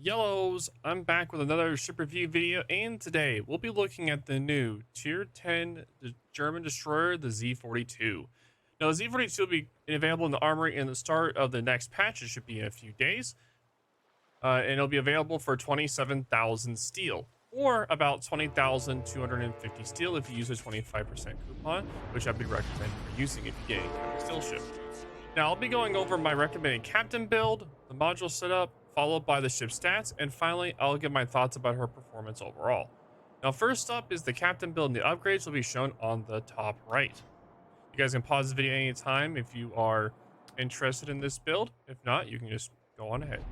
Yellows, I'm back with another ship review video, and today we'll be looking at the new Tier 10 German destroyer, the Z-42. Now, the Z-42 will be available in the Armory in the start of the next patch. It should be in a few days, and it'll be available for 27,000 steel, or about 20,250 steel if you use a 25% coupon, which I'd be recommending for using if you get any kind of steel ship. Now, I'll be going over my recommended captain build, the module setup, followed by the ship stats, and finally, I'll give my thoughts about her performance overall. Now, first up is the captain build, and the upgrades will be shown on the top right. You guys can pause the video anytime if you are interested in this build. If not, you can just go on ahead.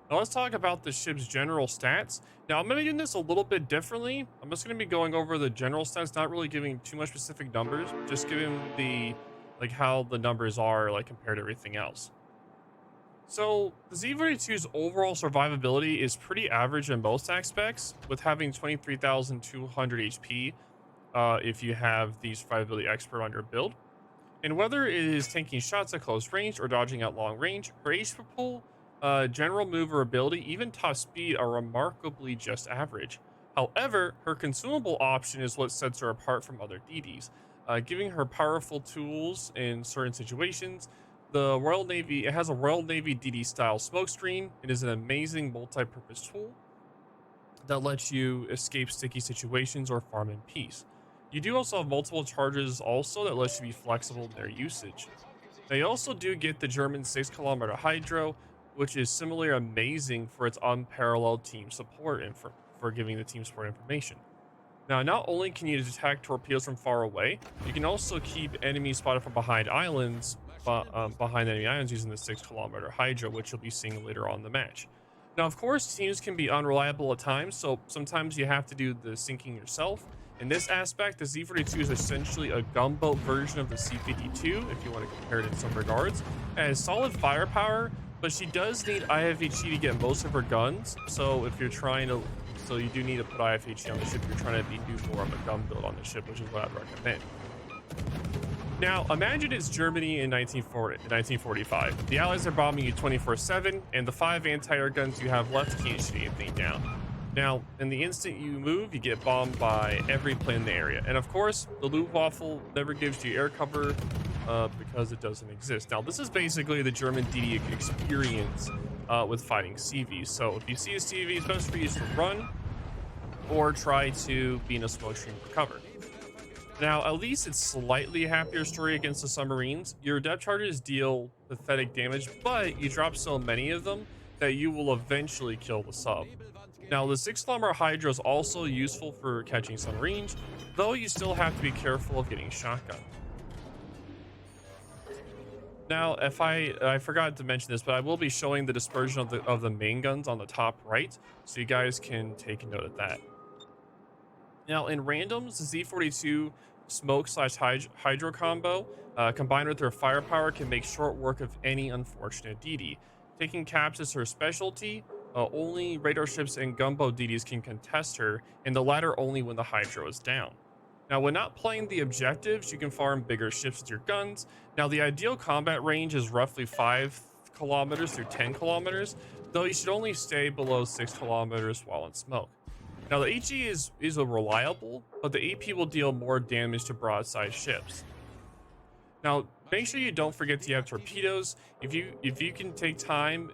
Now, let's talk about the ship's general stats. Now, I'm going to be doing this a little bit differently. I'm just going to be going over the general stats, not really giving too much specific numbers, just giving the how the numbers are compared to everything else. So the Z-42's overall survivability is pretty average in most aspects, with having 23,200 HP if you have the survivability expert on your build. And whether it is taking shots at close range or dodging at long range, her HP pool, general maneuverability, even top speed are remarkably just average. However, her consumable option is what sets her apart from other DDs, giving her powerful tools in certain situations. It has a Royal Navy DD style smokescreen. It is an amazing multi-purpose tool that lets you escape sticky situations or farm in peace. You do also have multiple charges also that lets you be flexible in their usage. They also do get the German 6-kilometer hydro, which is similarly amazing for its unparalleled team support and for giving the team support information. Now, not only can you detect torpedoes from far away, you can also keep enemies spotted from behind islands, behind enemy islands using the 6-kilometer hydro, which you'll be seeing later on in the match. Now, of course, teams can be unreliable at times, so sometimes you have to do the sinking yourself. In this aspect, the Z-42 is essentially a gunboat version of the C-52, if you want to compare it in some regards. It has solid firepower, but she does need IFHE to get most of her guns, so if you're trying to you do need to put IFHE on the ship if you're trying to do more of a gun build on the ship, which is what I'd recommend. Now, imagine it's Germany in 1945. The Allies are bombing you 24/7, and the 5 anti-air guns you have left can't shoot anything down. Now, in the instant you move, you get bombed by every plane in the area. And of course, the Luftwaffe never gives you air cover because it doesn't exist. Now, this is basically the German DD experience with fighting CVs. So if you see a CV, it's best for you to run or try to be in a smoke screen for cover. Now, at least it's slightly happier story against the submarines. Your depth charges deal pathetic damage, but you drop so many of them that you will eventually kill the sub. Now, the 6-kilometer hydro is also useful for catching submarines, though you still have to be careful of getting shotgun. Now, if I forgot to mention this, but I will be showing the dispersion of the main guns on the top right, so you guys can take note of that. Now, in randoms, the Z-42 smoke/hydro combo, combined with her firepower, can make short work of any unfortunate DD. Taking caps is her specialty. Only radar ships and gunboat DDs can contest her, and the latter only when the hydro is down. Now, when not playing the objectives, you can farm bigger ships with your guns. Now, the ideal combat range is roughly 5 kilometers through 10 kilometers, though you should only stay below 6 kilometers while in smoke. Now, the HE is reliable, but the AP will deal more damage to broadside ships. Now, make sure you don't forget to have torpedoes. If you can take time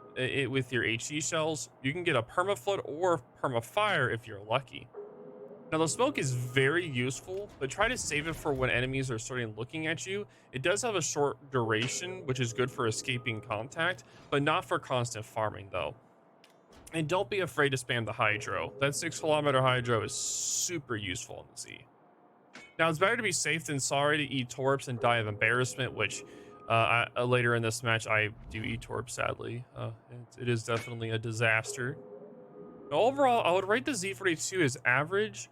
with your HE shells, you can get a permaflood or permafire if you're lucky. Now, the smoke is very useful, but try to save it for when enemies are starting looking at you. It does have a short duration, which is good for escaping contact, but not for constant farming, though. And don't be afraid to spam the hydro. That 6-kilometer hydro is super useful in the sea. Now, it's better to be safe than sorry to eat torps and die of embarrassment, which later in this match, I do eat torps, sadly. It is definitely a disaster. Now, overall, I would rate the Z-42 as average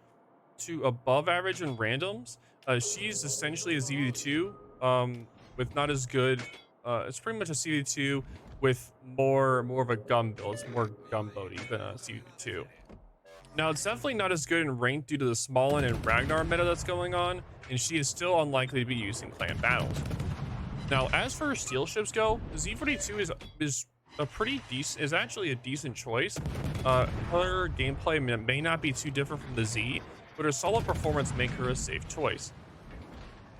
to above average in randoms. She's essentially a Z-42 with not as good. It's pretty much a C-2 with more of a gun build. It's more gunboaty than a C-2. Now, it's definitely not as good in rank due to the Smallen and Ragnar meta that's going on, and she is still unlikely to be used in clan battles. Now, as for steel ships go, the Z-42 is a pretty decent, is actually a decent choice. Her gameplay may not be too different from the Z, but her solid performance make her a safe choice.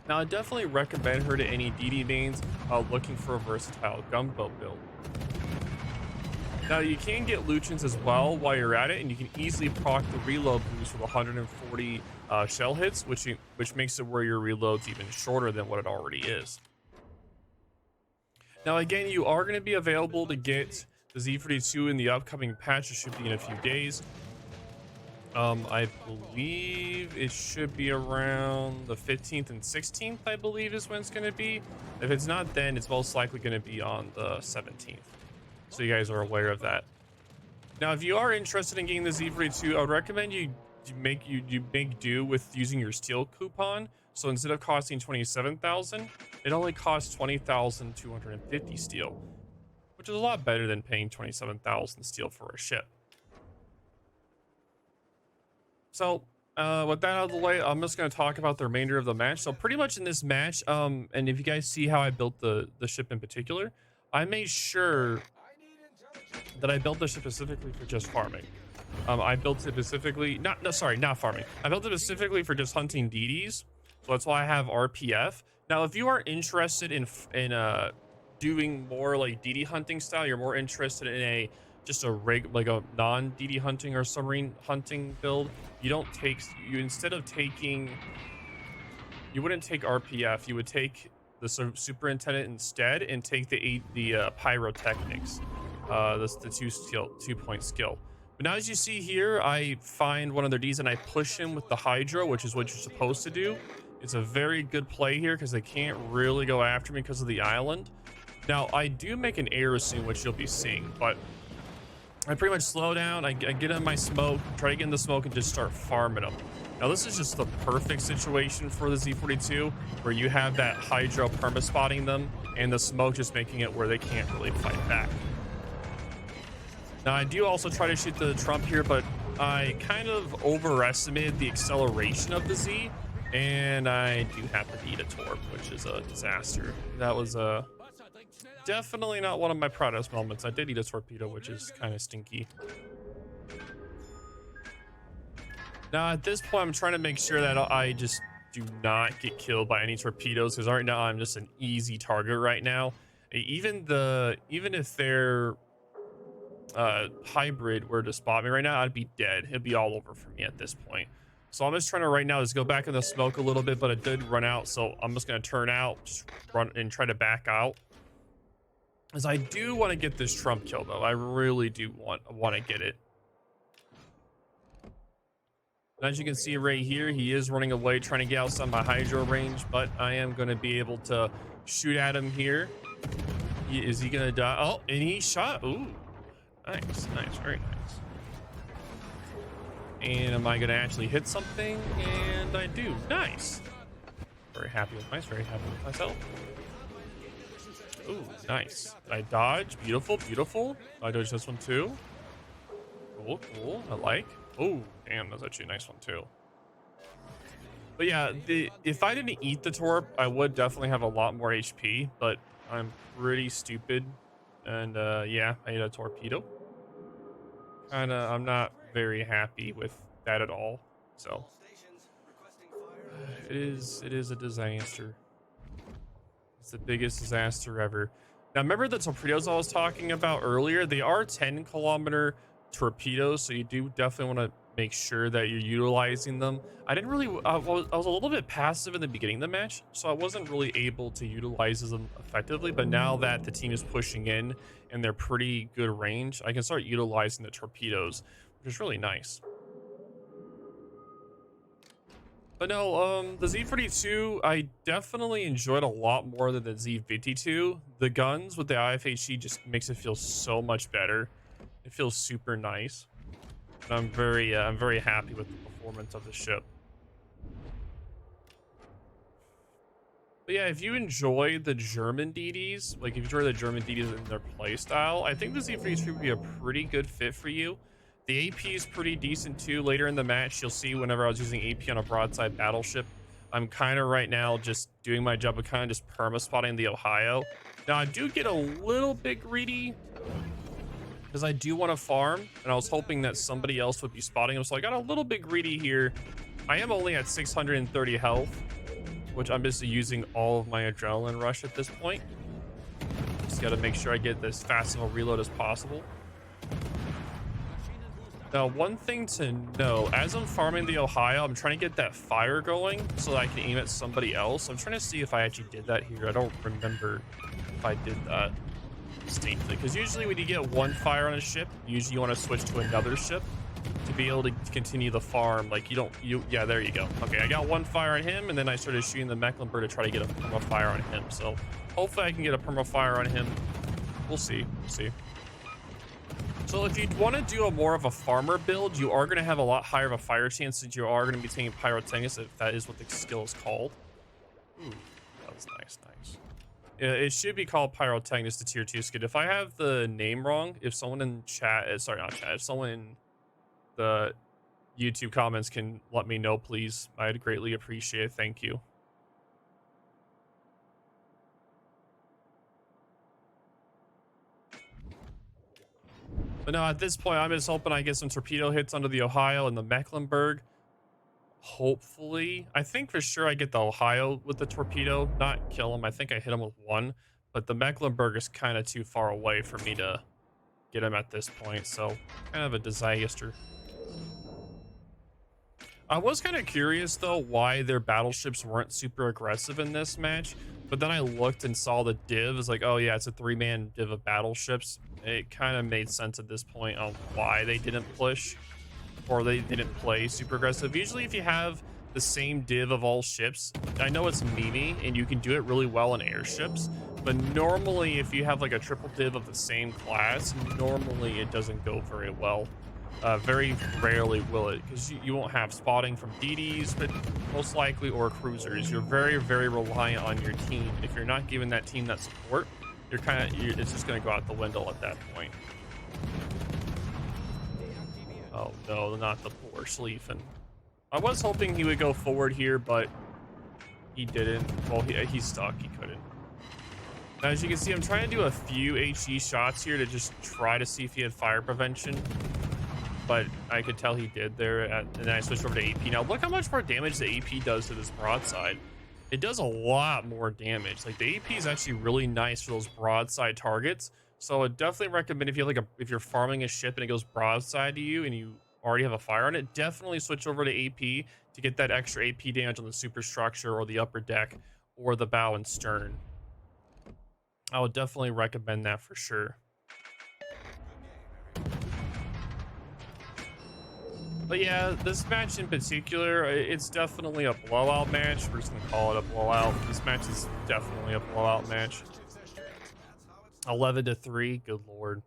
Now, I definitely recommend her to any DD mains looking for a versatile gunboat build. Now, you can get Luchins as well while you're at it, and you can easily proc the reload boost with 140 shell hits, which makes it where your reload's even shorter than what it already is. Now, again, you are going to be available to get the Z-42 in the upcoming patch. It should be in a few days. I believe it should be around the 15th and 16th, I believe is when it's going to be. If it's not then, it's most likely going to be on the 17th. So you guys are aware of that. Now, if you are interested in getting the Z-42, I would recommend you make do with using your steel coupon. So instead of costing 27,000, it only costs 20,250 steel, which is a lot better than paying 27,000 steel for a ship. So with that out of the way, I'm just going to talk about the remainder of the match. So pretty much in this match, and if you guys see how I built the ship in particular, I made sure that I built the ship specifically for just farming. I built it specifically, not farming. I built it specifically for just hunting DDs. So that's why I have RPF. Now, if you are interested in doing more like DD hunting style, you're more interested in just a non-DD hunting or submarine hunting build, you wouldn't take RPF, you would take the superintendent instead and take the pyrotechnics, the 2-point skill. But now, as you see here, I find one of their Ds and I push him with the hydro, which is what you're supposed to do. It's a very good play here because they can't really go after me because of the island. Now, I do make an arrow soon, which you'll be seeing, but I pretty much slow down. I get in my smoke, try to get in the smoke, and just start farming them. Now, this is just the perfect situation for the Z-42, where you have that hydro perma-spotting them, and the smoke just making it where they can't really fight back. Now, I do also try to shoot the Trump here, but I kind of overestimated the acceleration of the Z, and I do happen to eat a torp, which is a disaster. That was definitely not one of my proudest moments. I did eat a torpedo, which is kind of stinky. Now, at this point, I'm trying to make sure that I just do not get killed by any torpedoes, because right now I'm just an easy target right now. Even if their hybrid were to spot me right now, I'd be dead. It'd be all over for me at this point. So I'm just trying to right now just go back in the smoke a little bit, but it did run out, so I'm just going to turn out, just run and try to back out. As I do want to get this Trump kill, though. I really do want to get it. And as you can see right here, he is running away, trying to get outside my hydro range, but I am going to be able to shoot at him here. Is he going to die? Oh, and he shot. Ooh, nice, very nice. And am I going to actually hit something? And I do. Nice. Very happy with myself. Ooh, nice. I dodge. Beautiful. I dodged this one too. Cool. I like. Oh, damn, that's actually a nice one too. But yeah, if I didn't eat the torp, I would definitely have a lot more HP, but I'm pretty stupid. And yeah, I ate a torpedo. I'm not very happy with that at all. So it is a disaster. It's the biggest disaster ever. Now, remember the torpedoes I was talking about earlier? They are 10-kilometer torpedoes, so you do definitely want to make sure that you're utilizing them. I was a little bit passive in the beginning of the match, so I wasn't really able to utilize them effectively, but now that the team is pushing in and they're pretty good range, I can start utilizing the torpedoes, which is really nice. But no, the Z-42, I definitely enjoyed a lot more than the Z-52. The guns with the IFHE just makes it feel so much better. It feels super nice. And I'm very happy with the performance of the ship. But yeah, if you enjoy the German DDs, like if you enjoy the German DDs and their playstyle, I think the Z-42 would be a pretty good fit for you. The AP is pretty decent too. Later in the match, you'll see whenever I was using AP on a broadside battleship, I'm kind of right now just doing my job of kind of just perma-spotting the Ohio. Now, I do get a little bit greedy because I do want to farm, and I was hoping that somebody else would be spotting him. So I got a little bit greedy here. I am only at 630 health, which I'm just using all of my adrenaline rush at this point. Just got to make sure I get this fast of a reload as possible. Now, one thing to know, as I'm farming the Ohio, I'm trying to get that fire going so that I can aim at somebody else. I'm trying to see if I actually did that here. I don't remember if I did that distinctly, because usually when you get one fire on a ship, usually you want to switch to another ship to be able to continue the farm. Like yeah, there you go. Okay, I got one fire on him, and then I started shooting the Mecklenburg to try to get a perma fire on him. So hopefully I can get a perma fire on him. We'll see. We'll see. So if you want to do a more of a farmer build, you are going to have a lot higher of a fire chance, since you are going to be taking pyrotechnics, if that is what the skill is called. Ooh, that's nice. Yeah, it should be called pyrotechnics, the tier 2 skill. If I have the name wrong, if someone in chat, sorry, not chat, if someone in the YouTube comments can let me know, please, I'd greatly appreciate it. Thank you. But no, at this point, I'm just hoping I get some torpedo hits under the Ohio and the Mecklenburg. Hopefully. I think for sure I get the Ohio with the torpedo, not kill him. I think I hit him with one, but the Mecklenburg is kind of too far away for me to get him at this point, so kind of a disaster. I was kind of curious, though, why their battleships weren't super aggressive in this match. But then I looked and saw the div. It's like, oh, yeah, it's a 3-man div of battleships. It kind of made sense at this point on why they didn't push or they didn't play super aggressive. Usually, if you have the same div of all ships, I know it's memey and you can do it really well in airships. But normally, if you have like a triple div of the same class, normally it doesn't go very well. Very rarely will it, because you won't have spotting from DDs, but most likely, or cruisers. You're very, very reliant on your team. If you're not giving that team that support, it's just going to go out the window at that point. Oh no, not the poor Schlieffen. I was hoping he would go forward here, but he didn't. Well, he's stuck. He couldn't. Now, as you can see, I'm trying to do a few HE shots here to just try to see if he had fire prevention. But I could tell he did there, and then I switched over to AP. Now, look how much more damage the AP does to this broadside. It does a lot more damage. Like, the AP is actually really nice for those broadside targets. So I would definitely recommend, if you have if you're farming a ship and it goes broadside to you and you already have a fire on it, definitely switch over to AP to get that extra AP damage on the superstructure or the upper deck or the bow and stern. I would definitely recommend that for sure. But yeah, this match in particular, it's definitely a blowout match. We're just going to call it a blowout. This match is definitely a blowout match. 11-3, good lord.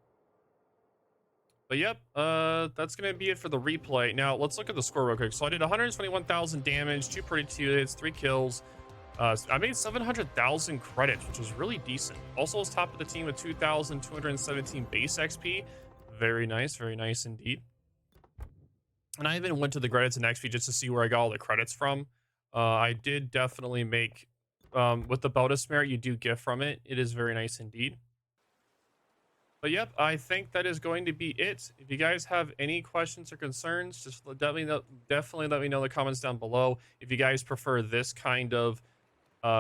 But yep, that's going to be it for the replay. Now, let's look at the score real quick. So I did 121,000 damage, 242 hits, 3 kills. I made 700,000 credits, which was really decent. Also was top of the team with 2,217 base XP. Very nice indeed. And I even went to the credits and XP just to see where I got all the credits from. I did definitely make, with the bonus merit you do get from it. It is very nice indeed. But yep, I think that is going to be it. If you guys have any questions or concerns, just definitely let me know in the comments down below. If you guys prefer this kind of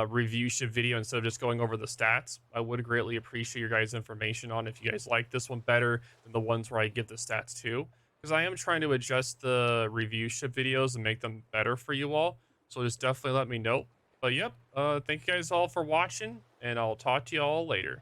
review ship video instead of just going over the stats, I would greatly appreciate your guys' information on if you guys like this one better than the ones where I give the stats too. Because I am trying to adjust the review ship videos and make them better for you all. So just definitely let me know. But yep, thank you guys all for watching, and I'll talk to you all later.